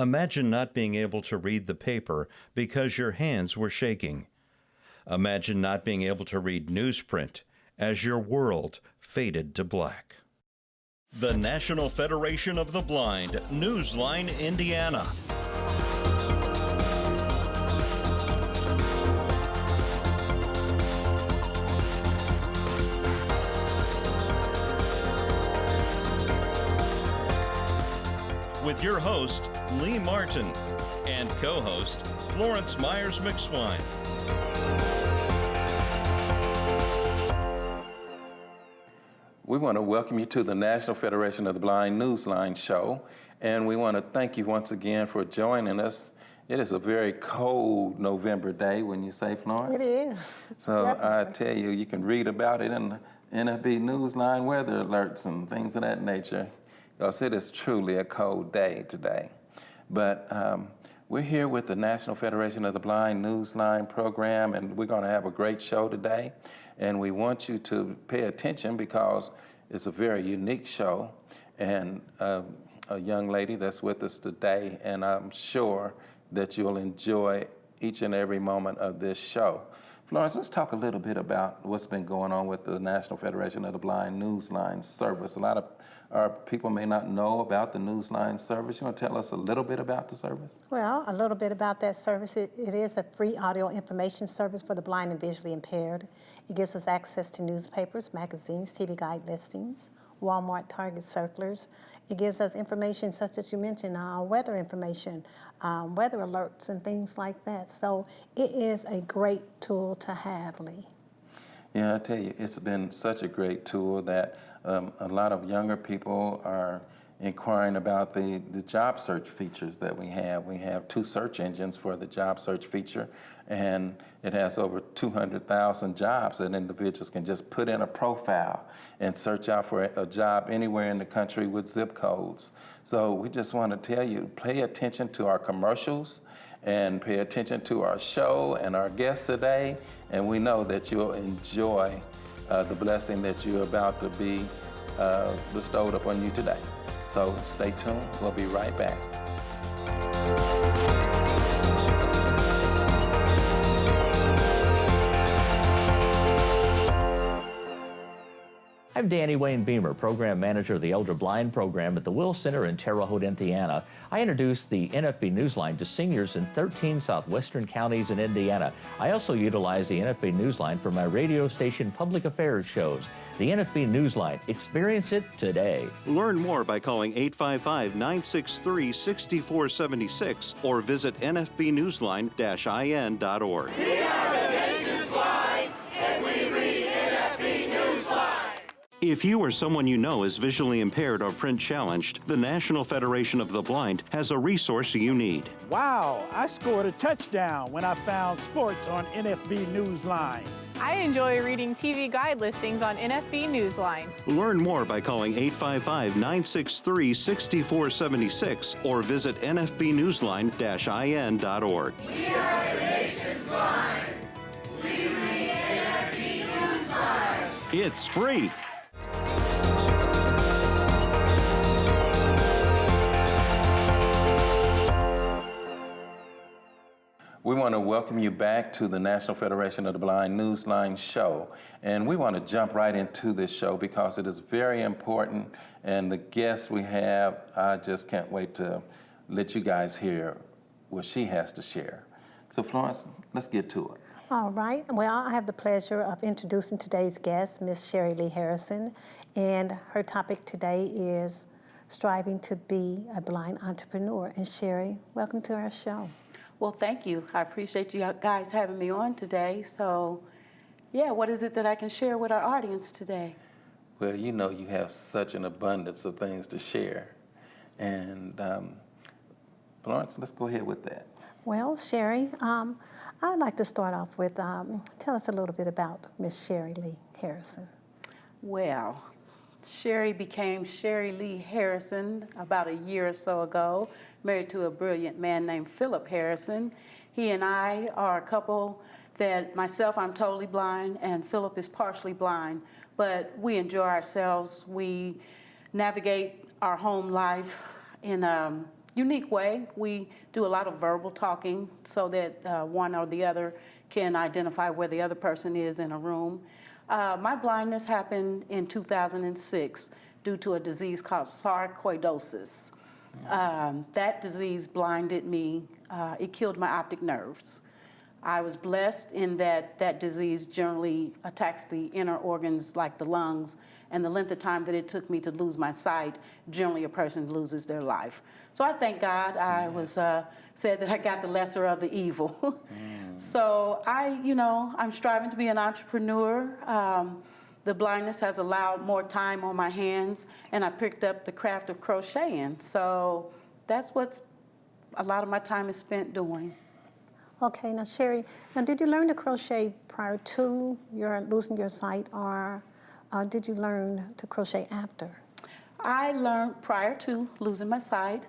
Imagine not being able to read the paper because your hands were shaking. Imagine not being able to read newsprint as your world faded to black. The National Federation of the Blind, Newsline, Indiana. With your host, Lee Martin, and co-host, Florence Myers-McSwine. We want to welcome you to the National Federation of the Blind Newsline show, and we want to thank you once again for joining us. It is a very cold November day, wouldn't you say, Florence? It is. So Definitely. I tell you, you can read about it in the NFB Newsline weather alerts and things of that nature, because it is truly a cold day today. But we're here with the National Federation of the Blind Newsline program, and we're going to have a great show today. And we want you to pay attention because it's a very unique show, and a young lady that's with us today, and I'm sure that you'll enjoy each and every moment of this show. Florence, let's talk a little bit about what's been going on with the National Federation of the Blind Newsline service. A lot of our people may not know about the Newsline service. You want to tell us a little bit about the service? Well, a little bit about that service. It is a free audio information service for the blind and visually impaired. It gives us access to newspapers, magazines, TV guide listings, Walmart, Target circulars. It gives us information such as you mentioned, weather information, weather alerts and things like that. So it is a great tool to have, Lee. Yeah, I tell you, it's been such a great tool that a lot of younger people are inquiring about the job search features that we have. We have 2 search engines for the job search feature, and it has over 200,000 jobs that individuals can just put in a profile and search out for a job anywhere in the country with zip codes. So we just want to tell you, pay attention to our commercials and pay attention to our show and our guests today, and we know that you'll enjoy the blessing that you're about to be bestowed upon you today. So stay tuned. We'll be right back. I'm Danny Wayne Beamer, Program Manager of the Elder Blind Program at the Will Center in Terre Haute, Indiana. I introduce the NFB Newsline to seniors in 13 southwestern counties in Indiana. I also utilize the NFB Newsline for my radio station public affairs shows. The NFB Newsline. Experience it today. Learn more by calling 855-963-6476 or visit nfbnewsline-in.org. We are the nation's blind, and we read NFB Newsline. If you or someone you know is visually impaired or print challenged, the National Federation of the Blind has a resource you need. Wow, I scored a touchdown when I found sports on NFB Newsline. I enjoy reading TV guide listings on NFB Newsline. Learn more by calling 855-963-6476 or visit nfbnewsline-in.org. We are the nation's blind. We read NFB Newsline. It's free. We want to welcome you back to the National Federation of the Blind Newsline show. And we want to jump right into this show because it is very important. And the guest we have, I just can't wait to let you guys hear what she has to share. So Florence, let's get to it. All right. Well, I have the pleasure of introducing today's guest, Miss Sherry Lee Harrison. And her topic today is striving to be a blind entrepreneur. And Sherry, welcome to our show. Well, thank you. I appreciate you guys having me on today. So, yeah, what is it that I can share with our audience today? Well, you know you have such an abundance of things to share. And Florence, let's go ahead with that. Well, Sherry, I'd like to start off with, tell us a little bit about Miss Sherry Lee Harrison. Well, Sherry became Sherry Lee Harrison about a year or so ago, married to a brilliant man named Philip Harrison. He and I are a couple that myself, I'm totally blind, and Philip is partially blind, but we enjoy ourselves. We navigate our home life in a unique way. We do a lot of verbal talking so that one or the other can identify where the other person is in a room. My blindness happened in 2006 due to a disease called sarcoidosis. That disease blinded me. It killed my optic nerves. I was blessed in that that disease generally attacks the inner organs like the lungs, and the length of time that it took me to lose my sight, generally a person loses their life. So I thank God I was said that I got the lesser of the evil. So I'm striving to be an entrepreneur. The blindness has allowed more time on my hands, and I picked up the craft of crocheting. So that's what a lot of my time is spent doing. Okay, now Sherry, did you learn to crochet prior to your losing your sight, or did you learn to crochet after? I learned prior to losing my sight.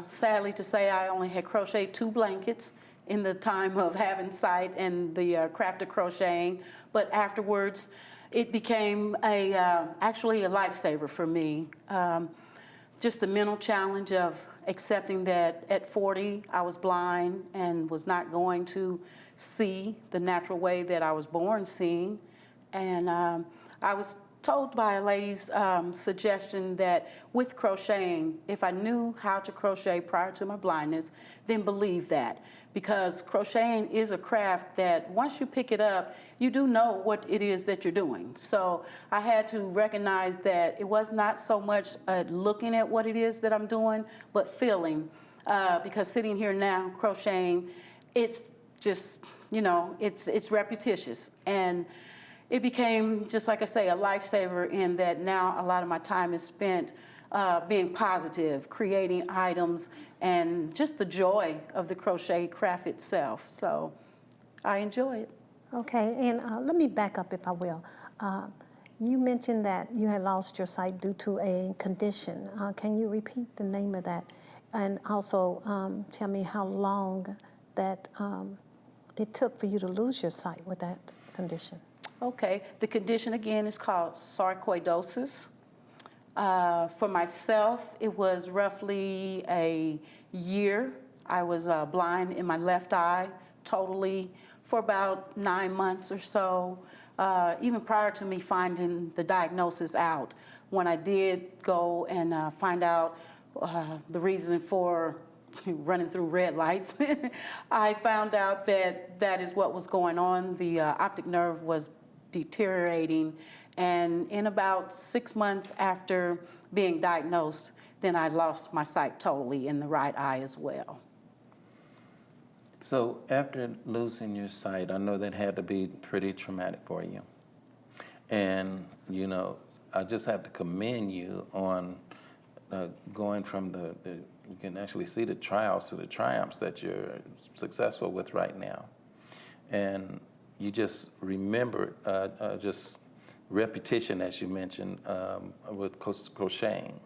Sadly to say, I only had crocheted 2 blankets in the time of having sight and the craft of crocheting, but afterwards it became actually a lifesaver for me. Just the mental challenge of accepting that at 40 I was blind and was not going to see the natural way that I was born seeing. And I was told by a lady's suggestion that with crocheting, if I knew how to crochet prior to my blindness, then believe that. Because crocheting is a craft that once you pick it up, you do know what it is that you're doing. So I had to recognize that it was not so much looking at what it is that I'm doing, but feeling. Because sitting here now crocheting, it's just, it's repetitious. And it became, just like I say, a lifesaver in that now a lot of my time is spent being positive, creating items, and just the joy of the crochet craft itself. So I enjoy it. Okay, and let me back up if I will. You mentioned that you had lost your sight due to a condition. Can you repeat the name of that? And also tell me how long that it took for you to lose your sight with that condition. Okay, the condition again is called sarcoidosis. For myself, it was roughly a year. I was blind in my left eye totally for about 9 months or so, even prior to me finding the diagnosis out. When I did go and find out the reason for running through red lights, I found out that that is what was going on. The optic nerve was deteriorating, and in about 6 months after being diagnosed, then I lost my sight totally in the right eye as well. So after losing your sight, I know that had to be pretty traumatic for you. And, I just have to commend you on going from you can actually see the trials to the triumphs that you're successful with right now. And you just remembered just repetition, as you mentioned, with crocheting.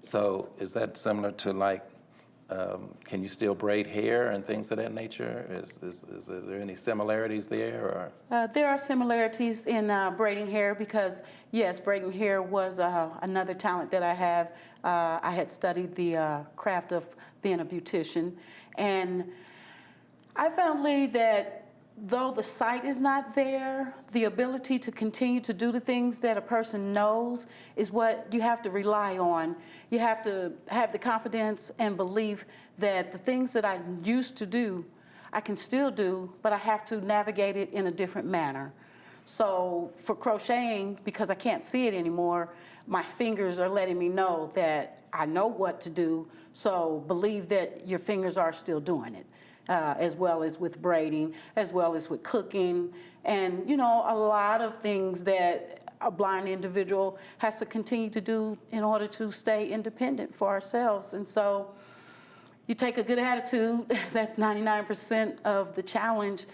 So is that similar to can you still braid hair and things of that nature? Is there any similarities there? Or? There are similarities in braiding hair because, yes, braiding hair was another talent that I have. I had studied the craft of being a beautician. And I found, Lee, that though the sight is not there, the ability to continue to do the things that a person knows is what you have to rely on. You have to have the confidence and belief that the things that I used to do, I can still do, but I have to navigate it in a different manner. So for crocheting, because I can't see it anymore, my fingers are letting me know that I know what to do, so believe that your fingers are still doing it. As well as with braiding, as well as with cooking, and a lot of things that a blind individual has to continue to do in order to stay independent for ourselves. And so you take a good attitude, that's 99% of the challenge,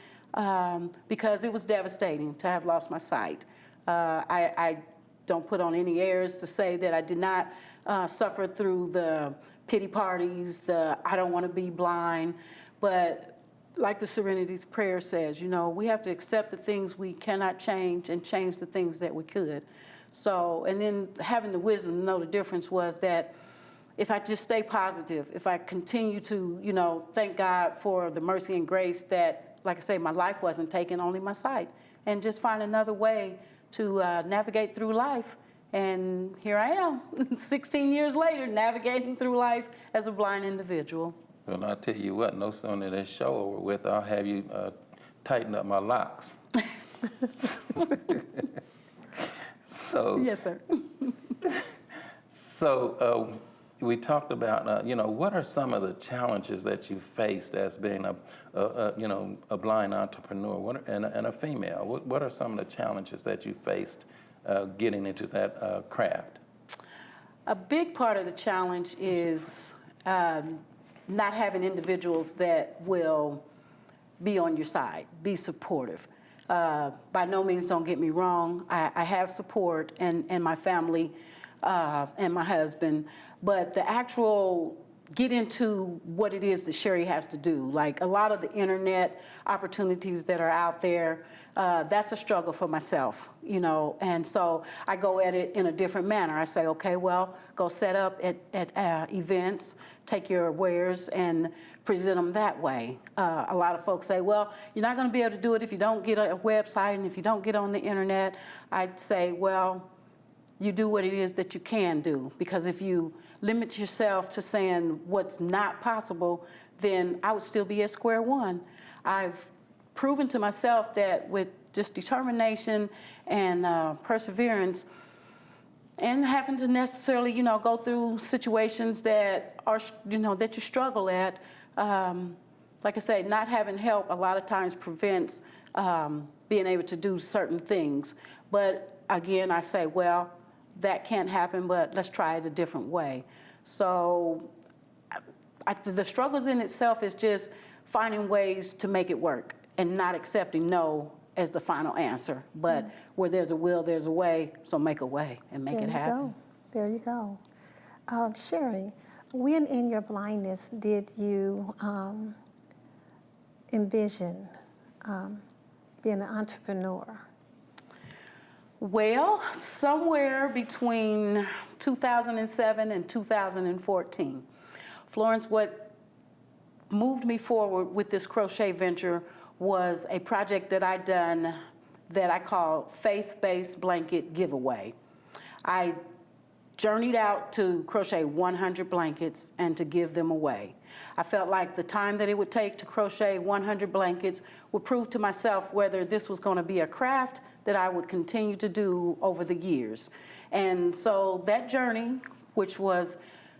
because it was devastating to have lost my sight. I don't put on any airs to say that I did not suffer through the pity parties, the I don't want to be blind. But like the Serenity's prayer says, we have to accept the things we cannot change and change the things that we could. So, and then having the wisdom to know the difference was that if I just stay positive, if I continue to, thank God for the mercy and grace that, like I say, my life wasn't taken, only my sight, and just find another way to navigate through life. And here I am, 16 years later, navigating through life as a blind individual. Well, I'll tell you what, no sooner this show over with, I'll have you tighten up my locks. So, Yes, sir. So we talked about, what are some of the challenges that you faced as being a blind entrepreneur and a female? What are some of the challenges that you faced getting into that craft? A big part of the challenge is not having individuals that will be on your side, be supportive. By no means, don't get me wrong, I have support and my family and my husband, but the actual get into what it is that Sherry has to do, like a lot of the internet opportunities that are out there, that's a struggle for myself, and so I go at it in a different manner. I say, okay, well, go set up at events, take your wares and present them that way. A lot of folks say, well, you're not going to be able to do it if you don't get a website and if you don't get on the internet. I'd say, well, you do what it is that you can do, because if you limit yourself to saying what's not possible, then I would still be at square one. I've proven to myself that with just determination and perseverance, and having to necessarily, go through situations that are, that you struggle at, like I say, not having help a lot of times prevents being able to do certain things. But again, I say, well, that can't happen, but let's try it a different way. So the struggles in itself is just finding ways to make it work and not accepting no as the final answer. But where there's a will, there's a way, so make a way and make it happen. There you go. Sherry, when in your blindness did you envision being an entrepreneur? Well, somewhere between 2007 and 2014. Florence, what moved me forward with this crochet venture was a project that I'd done that I call Faith-Based Blanket Giveaway. I journeyed out to crochet 100 blankets and to give them away. I felt like the time that it would take to crochet 100 blankets would prove to myself whether this was going to be a craft that I would continue to do over the years. And so that journey, which was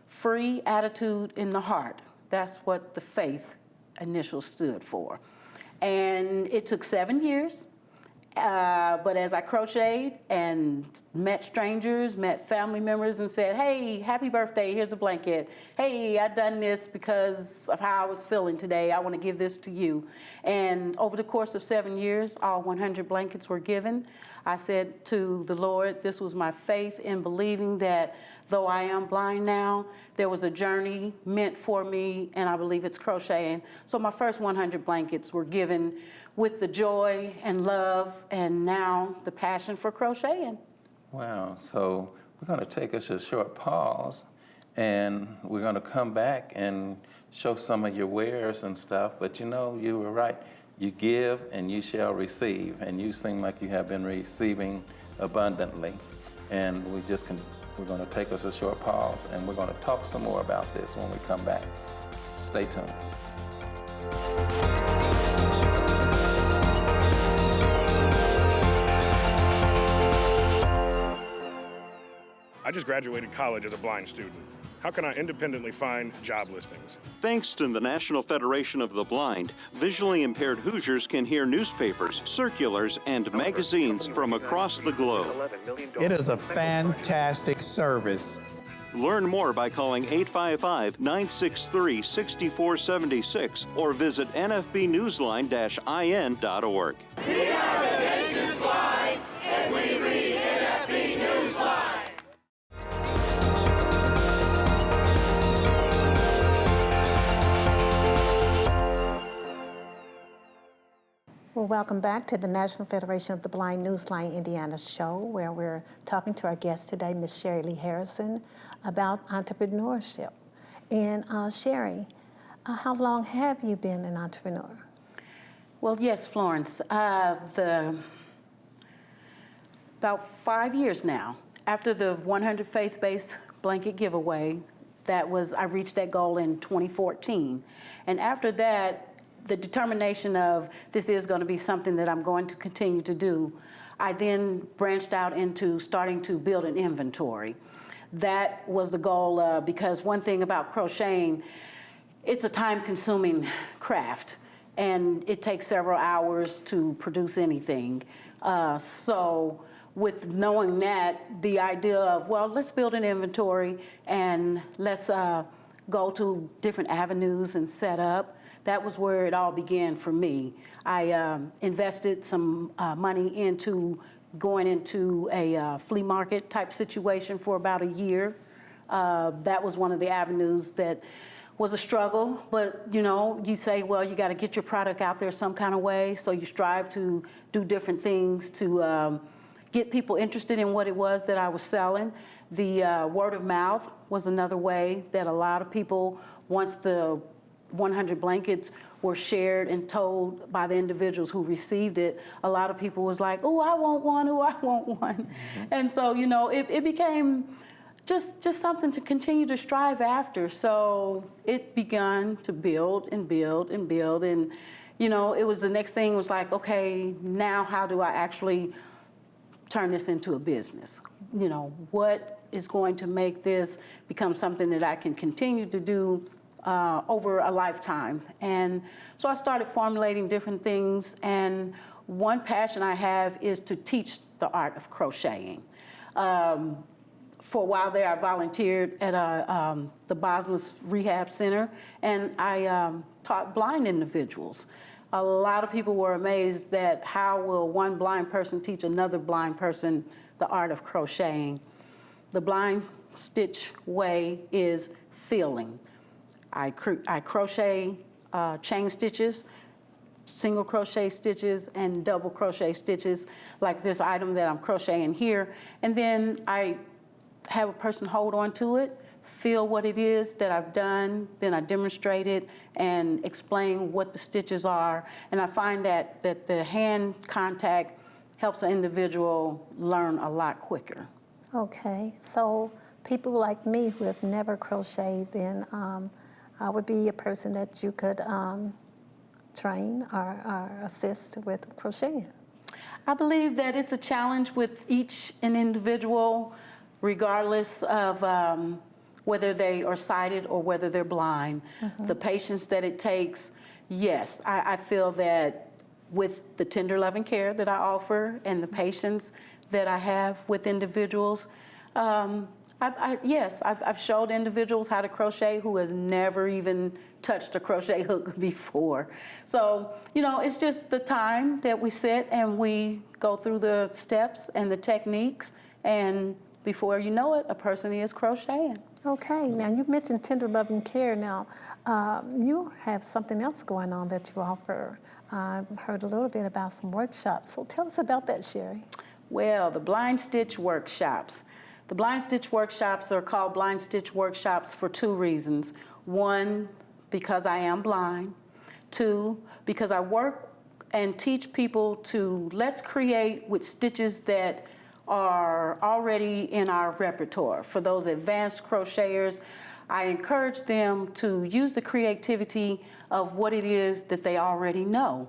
free attitude in the heart, that's what the faith initials stood for. And it took 7 years. But as I crocheted and met strangers, met family members and said, hey, happy birthday, here's a blanket. Hey, I done this because of how I was feeling today. I want to give this to you. And over the course of 7 years, all 100 blankets were given. I said to the Lord, this was my faith in believing that though I am blind now, there was a journey meant for me, and I believe it's crocheting. So my first 100 blankets were given with the joy and love and now the passion for crocheting. Wow, so we're going to take us a short pause and we're going to come back and show some of your wares and stuff. But you were right. You give and you shall receive, and you seem like you have been receiving abundantly. And we're going to take us a short pause and we're going to talk some more about this when we come back. Stay tuned. I just graduated college as a blind student. How can I independently find job listings? Thanks to the National Federation of the Blind, visually impaired Hoosiers can hear newspapers, circulars, and magazines from across the globe. It is a fantastic service. Learn more by calling 855-963-6476 or visit nfbnewsline-in.org. We are the nation's blind, and we read NFB Newsline. Well, welcome back to the National Federation of the Blind Newsline Indiana show, where we're talking to our guest today, Ms. Sherry Lee Harrison, about entrepreneurship. And Sherry, how long have you been an entrepreneur? Well, yes, Florence. About 5 years now. After the 100 faith-based blanket giveaway, I reached that goal in 2014. And after that, the determination of this is going to be something that I'm going to continue to do, I then branched out into starting to build an inventory. That was the goal because one thing about crocheting, it's a time-consuming craft, and it takes several hours to produce anything. So with knowing that, the idea of, well, let's build an inventory and let's go to different avenues and set up. That was where it all began for me. I invested some money into going into a flea market type situation for about a year. That was one of the avenues that was a struggle, but you say, well, you got to get your product out there some kind of way, so you strive to do different things to get people interested in what it was that I was selling. The word of mouth was another way that a lot of people, once the 100 blankets were shared and told by the individuals who received it, a lot of people was like, oh, I want one, oh, I want one. Mm-hmm. And so, it became just something to continue to strive after. So it began to build and build and build. And, it was the next thing was like, okay, now how do I actually turn this into a business? What is going to make this become something that I can continue to do over a lifetime? And so I started formulating different things, and one passion I have is to teach the art of crocheting. For a while there, I volunteered at the Bosma's Rehab Center, and I taught blind individuals. A lot of people were amazed at how will one blind person teach another blind person the art of crocheting. The blind stitch way is feeling. I crochet chain stitches, single crochet stitches, and double crochet stitches, like this item that I'm crocheting here. And then I have a person hold on to it, feel what it is that I've done, then I demonstrate it and explain what the stitches are. And I find that the hand contact helps an individual learn a lot quicker. Okay, so people like me who have never crocheted, then I would be a person that you could train or assist with crocheting. I believe that it's a challenge with each an individual, regardless of whether they are sighted or whether they're blind. Mm-hmm. The patience that it takes, yes, I feel that with the tender loving care that I offer and the patience that I have with individuals, yes, I've showed individuals how to crochet who has never even touched a crochet hook before. So, it's just the time that we sit and we go through the steps and the techniques, and before you know it, a person is crocheting. Okay, now you mentioned tender loving care. Now, you have something else going on that you offer. I've heard a little bit about some workshops. So tell us about that, Sherry. Well, the Blind Stitch Workshops. The Blind Stitch Workshops are called Blind Stitch Workshops for two reasons. One, because I am blind. Two, because I work and teach people to let's create with stitches that are already in our repertoire. For those advanced crocheters, I encourage them to use the creativity of what it is that they already know.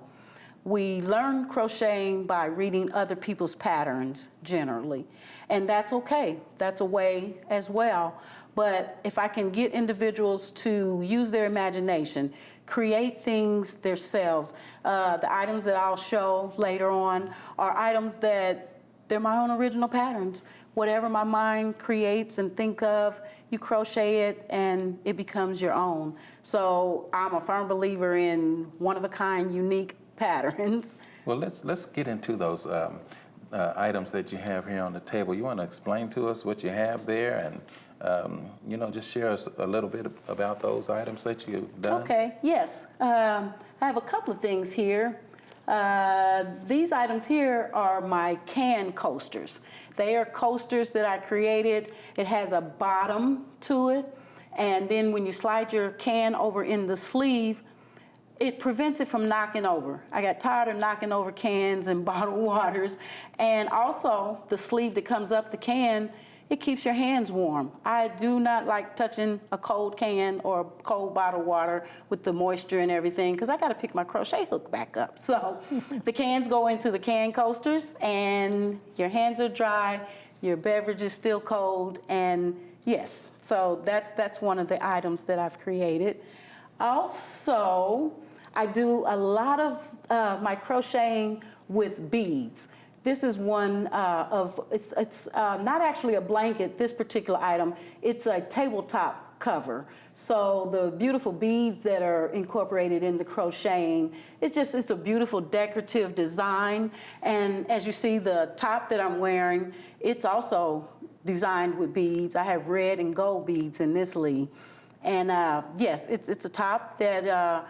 We learn crocheting by reading other people's patterns generally, and that's okay. That's a way as well. But if I can get individuals to use their imagination, create things themselves, the items that I'll show later on are items that they're my own original patterns. Whatever my mind creates and think of, you crochet it and it becomes your own. So I'm a firm believer in one-of-a-kind, unique patterns. Well, let's get into those items that you have here on the table. You want to explain to us what you have there, and just share us a little bit about those items that you've done? Okay, yes. I have a couple of things here. These items here are my can coasters. They are coasters that I created. It has a bottom to it, and then when you slide your can over in the sleeve, it prevents it from knocking over. I got tired of knocking over cans and bottled waters, and also the sleeve that comes up the can, it keeps your hands warm. I do not like touching a cold can or a cold bottled water with the moisture and everything, because I got to pick my crochet hook back up. So the cans go into the can coasters, and your hands are dry, your beverage is still cold, and yes, so that's one of the items that I've created. Also, I do a lot of my crocheting with beads. This is one it's not actually a blanket, this particular item. It's a tabletop cover. So the beautiful beads that are incorporated in the crocheting, it's a beautiful decorative design. And as you see, the top that I'm wearing, it's also designed with beads. I have red and gold beads in this Lee. And yes, it's a top that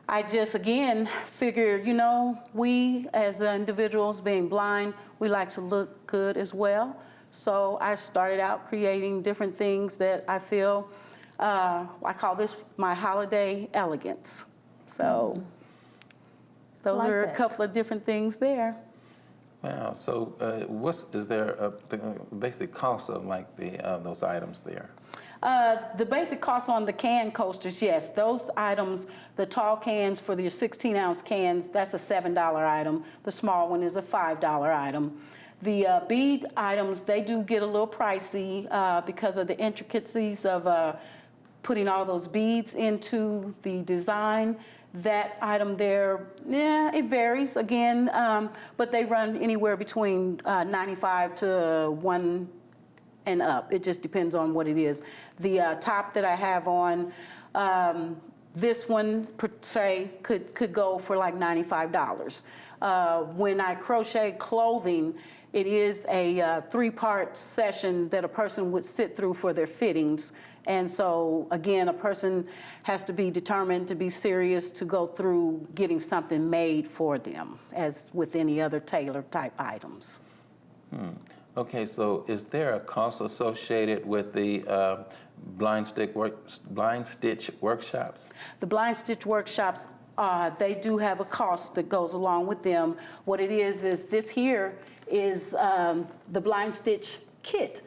I just, again, figured, you know, we as individuals being blind, we like to look good as well. So I started out creating different things that I feel, I call this my holiday elegance. So those Like are a that. couple of different things there. Wow. So, is there the basic cost of like those items there? The basic cost on the can coasters, yes, those items, the tall cans for your 16-ounce cans, that's a $7 item. The small one is a $5 item. The bead items, they do get a little pricey because of the intricacies of putting all those beads into the design. That item there, yeah, it varies again, but they run anywhere between $95 to $100 and up. It just depends on what it is. The top that I have on, this one per se could go for like $95. When I crochet clothing, it is a 3-part session that a person would sit through for their fittings. And so again, a person has to be determined to be serious to go through getting something made for them, as with any other tailor type items. Okay, so is there a cost associated with the blind stitch workshops? The blind stitch workshops, they do have a cost that goes along with them. What it is this here is the blind stitch kit.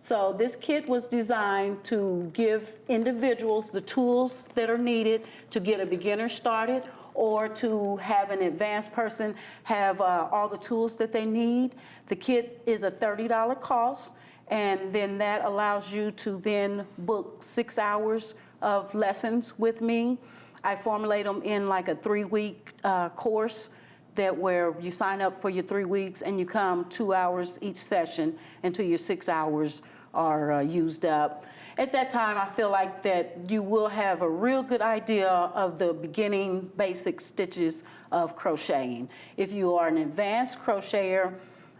So this kit was designed to give individuals the tools that are needed to get a beginner started, or to have an advanced person have all the tools that they need. The kit is a $30 cost, and then that allows you to then book 6 hours of lessons with me. I formulate them in like a 3-week course where you sign up for your 3 weeks and you come 2 hours each session until your 6 hours are used up. At that time, I feel like that you will have a real good idea of the beginning basic stitches of crocheting. If you are an advanced crocheter,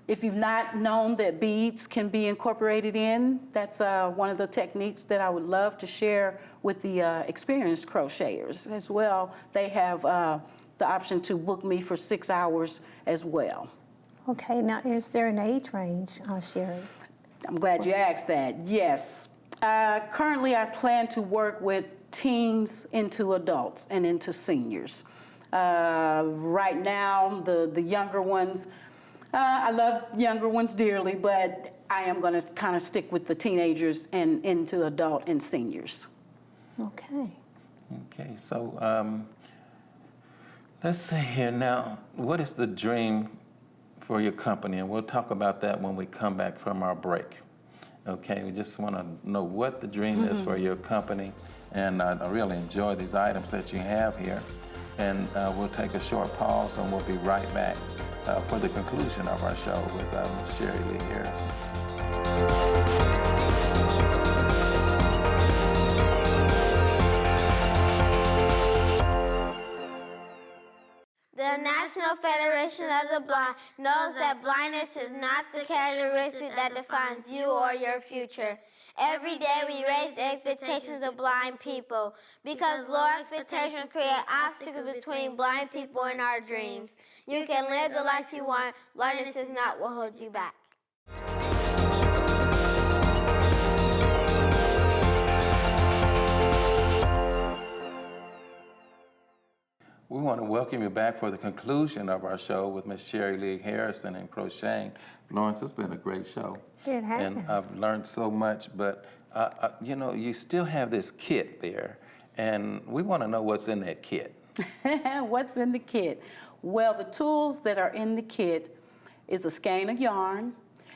if you've not known that beads can be incorporated in, that's one of the techniques that I would love to share with the experienced crocheters as well. They have the option to book me for 6 hours as well. Okay, now is there an age range, Sherry? I'm glad you asked that. Yes. Currently, I plan to work with teens into adults and into seniors. Right now, the younger ones, I love younger ones dearly, but I am going to kind of stick with the teenagers and into adult and seniors. Okay. Okay, so let's see here now. What is the dream for your company? And we'll talk about that when we come back from our break. Okay, we just want to know what the dream is for your company. And I really enjoy these items that you have here. And we'll take a short pause and we'll be right back for the conclusion of our show with Ms. Sherry Lee Harrison. The National National Federation of the Blind knows that blindness is not the characteristic that defines you or your future. Every day we raise the expectations of blind people because low expectations create obstacles between blind people and our dreams. You can live the life you want. Blindness is not what holds you back. We want to welcome you back for the conclusion of our show with Miss Sherry Lee Harrison and Crocheting. Lawrence, it's been a great show. It has. And I've learned so much, but you know, you still have this kit there, and we want to know what's in that kit. What's in the kit? Well, the tools that are in the kit is a skein of yarn.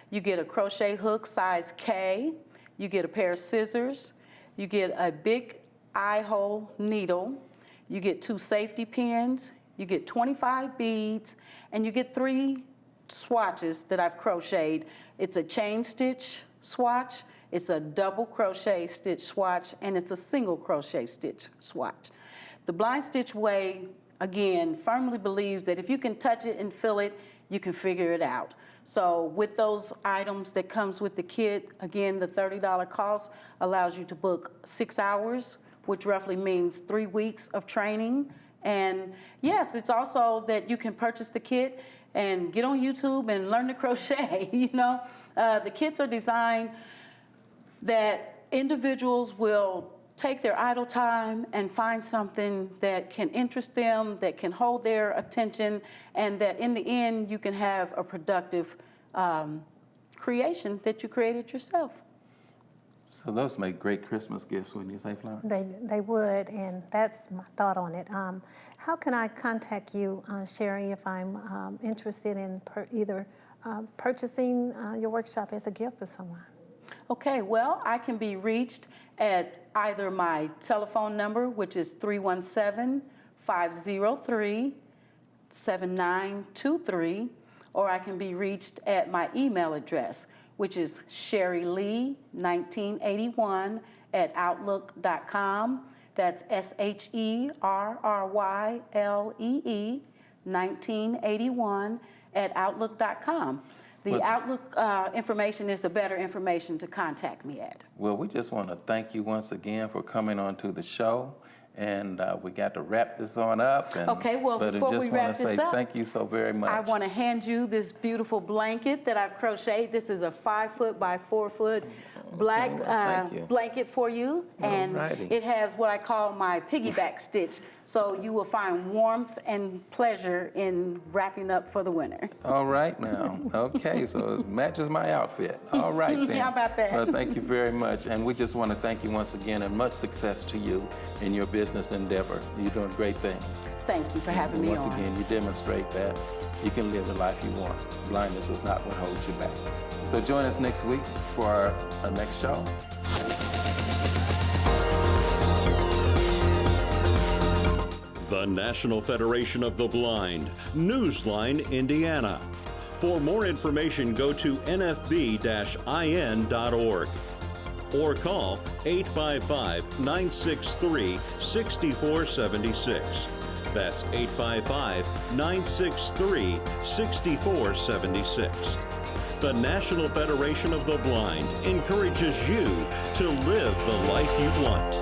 You get a crochet hook size K. You get a pair of scissors. You get a big eye hole needle. You get 2 safety pins, you get 25 beads, and you get 3 swatches that I've crocheted. It's a chain stitch swatch, it's a double crochet stitch swatch, and it's a single crochet stitch swatch. The Blind Stitch Way, again, firmly believes that if you can touch it and feel it, you can figure it out. So with those items that comes with the kit, again, the $30 cost allows you to book 6 hours, which roughly means 3 weeks of training. And yes, it's also that you can purchase the kit and get on YouTube and learn to crochet, you know. The kits are designed that individuals will take their idle time and find something that can interest them, that can hold their attention, and that in the end you can have a productive creation that you created yourself. So those make great Christmas gifts, wouldn't you say, Florence? They would, and that's my thought on it. How can I contact you, Sherry, if I'm interested in either purchasing your workshop as a gift for someone? Okay, well, I can be reached at either my telephone number, which is 317-503-7923, or I can be reached at my email address, which is sherrylee1981@outlook.com. That's SHERRYLEE 1981@outlook.com. The Outlook information is the better information to contact me at. Well, we just want to thank you once again for coming on to the show. And we got to wrap this on up. And, okay, well, before we wrap this up, thank you so very much. I want to hand you this beautiful blanket that I've crocheted. This is a 5-foot by 4-foot black blanket for you. And it has what I call my piggyback stitch. So you will find warmth and pleasure in wrapping up for the winter. All right now. Okay, so it matches my outfit. All right then. How about that? Well, thank you very much. And we just want to thank you once again and much success to you in your business endeavor. You're doing great things. Thank you for having me on. Once again, you demonstrate that you can live the life you want. Blindness is not what holds you back. So join us next week for our next show. The National Federation of the Blind, Newsline, Indiana. For more information, go to nfb-in.org or call 855-963-6476. That's 855-963-6476. The National Federation of the Blind encourages you to live the life you want.